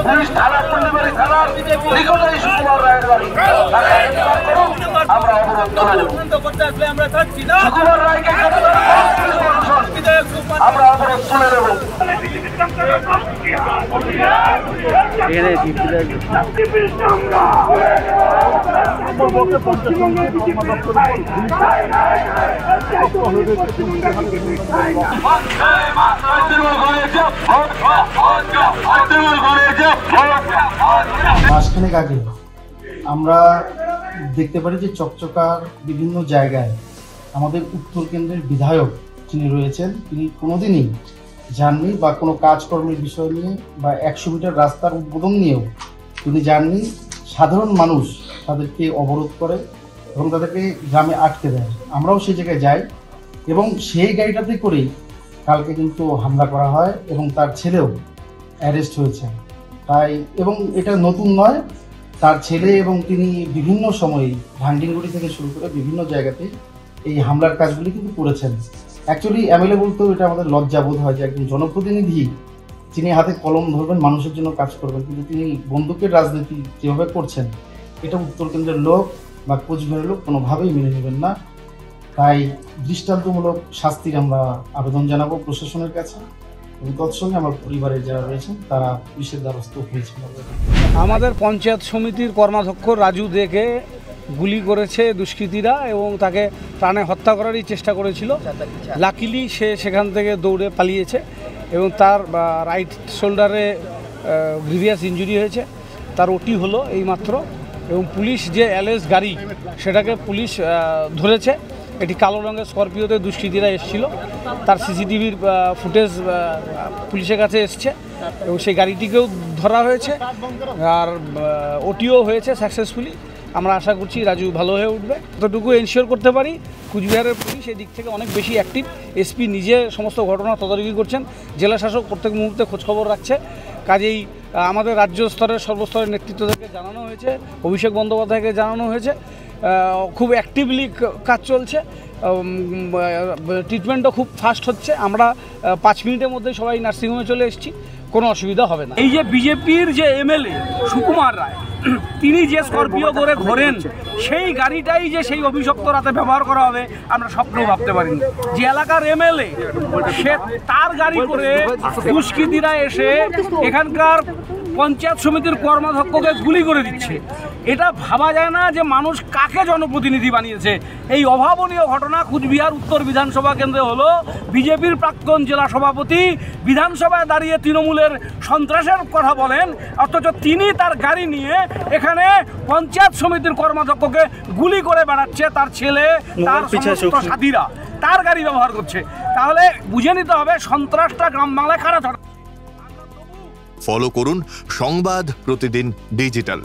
Police থানা পল্লীবাড়ি থানার নিকটেই সুকুমার রায়ের বাড়ি। আমরা অবরোধ তুলে নেব। সুকুমার রায়কে আমরা অবরোধ তুলে নেব। মাসখানেক আগে আমরা দেখতে পারি যে চকচকার বিভিন্ন জায়গায় আমাদের উত্তর কেন্দ্রের বিধায়ক যিনি রয়েছেন তিনি কোনোদিনই যাননি বা কোনো কাজকর্মের বিষয় নিয়ে বা 100 মিটার রাস্তার উদ্বোধন নিয়েও তিনি যাননি। সাধারণ মানুষ তাদেরকে অবরোধ করে এবং তাদেরকে গ্রামে আটকে দেয়। আমরাও সেই জায়গায় যাই এবং সেই গাড়িটাতে করেই কালকে কিন্তু হামলা করা হয় এবং তার ছেলেও অ্যারেস্ট হয়েছে। তাই এবং এটা নতুন নয়, তার ছেলে এবং তিনি বিভিন্ন সময়ে ভান্ডিংগুড়ি থেকে শুরু করে বিভিন্ন জায়গাতে এই হামলার কাজগুলি কিন্তু করেছেন। অ্যাকচুয়ালি এমএলএ বলতেও এটা আমাদের লজ্জাবোধ হয় যে একজন জনপ্রতিনিধি যিনি হাতে কলম ধরবেন, মানুষের জন্য কাজ করবেন, কিন্তু তিনি বন্দুকের রাজনীতি যেভাবে করছেন এটা উত্তর কেন্দ্রের লোক বা কোচবিহারের লোক কোনোভাবেই মেনে নেবেন না। তাই দৃষ্টান্তমূলক শাস্তির আমরা আবেদন জানাবো প্রশাসনের কাছে এবং তৎসঙ্গে আমার পরিবারের যারা রয়েছেন তারা পুলিশের দ্বারস্থ হয়েছেন। আমাদের পঞ্চায়েত সমিতির কর্মাধ্যক্ষ রাজু দেকে গুলি করেছে দুষ্কৃতীরা এবং তাকে প্রাণে হত্যা করারই চেষ্টা করেছিল। লাকিলি সে সেখান থেকে দৌড়ে পালিয়েছে এবং তার রাইট শোল্ডারে গ্রিভিয়াস ইনজুরি হয়েছে। তার ওটি হলো এইমাত্র এবং পুলিশ যে অ্যালেস গাড়ি সেটাকে পুলিশ ধরেছে। এটি কালো রঙের স্করপিওতে দুষ্কৃতীরা এসেছিল। তার সিসিটিভির ফুটেজ পুলিশের কাছে এসছে এবং সেই গাড়িটিকেও ধরা হয়েছে আর ওটিও হয়েছে সাকসেসফুলি। আমরা আশা করছি রাজু ভালো হয়ে উঠবে। যতটুকু এনশিওর করতে পারি কুচবিহারের পুলিশ এদিক থেকে অনেক বেশি অ্যাক্টিভ। এসপি নিজে সমস্ত ঘটনা তদারকি করছেন, জেলা শাসক প্রত্যেক মুহূর্তে খোঁজখবর রাখছে। কাজেই আমাদের রাজ্য স্তরের সর্বস্তরের নেতৃত্ব থেকে জানানো হয়েছে, অভিষেক বন্দ্যোপাধ্যায়কে জানানো হয়েছে। খুব অ্যাক্টিভলি কাজ চলছে, ট্রিটমেন্টও খুব ফাস্ট হচ্ছে। আমরা 5 মিনিটের মধ্যে সবাই নার্সিংহোমে চলে এসেছি, কোনো অসুবিধা হবে না। এই যে বিজেপির যে এমএলএ সুকুমার রায়, তিনি যে স্করপিও করে ঘোরেন সেই গাড়িটাই যে সেই অভিশপ্ত রাতে ব্যবহার করা হবে আমরা স্বপ্নেও ভাবতে পারিনি। যে এলাকার এমএলএ সে তার গাড়ি করে দুষ্কৃতীরা এসে এখানকার পঞ্চায়েত সমিতির কর্মাধ্যক্ষকে গুলি করে দিচ্ছে। এটা ভাবা যায় না যে মানুষ কাকে জনপ্রতিনিধি বানিয়েছে। এই অভাবনীয় ঘটনা কুচবিহার উত্তর বিধানসভা কেন্দ্রে হলো। বিজেপির প্রাক্তন জেলা সভাপতি বিধানসভায় দাঁড়িয়ে তৃণমূলের সন্ত্রাসের কথা বলেন, অথচ তিনি তার গাড়ি নিয়ে এখানে পঞ্চায়েত সমিতির কর্মাধ্যক্ষকে গুলি করে বেড়াচ্ছে। তার ছেলে, তার সমস্ত সাথীরা তার গাড়ি ব্যবহার করছে। তাহলে বুঝে নিতে হবে সন্ত্রাসটা গ্রাম বাংলায় কারা ছড়াচ্ছে। ফলো করুন সংবাদ প্রতিদিন ডিজিটাল।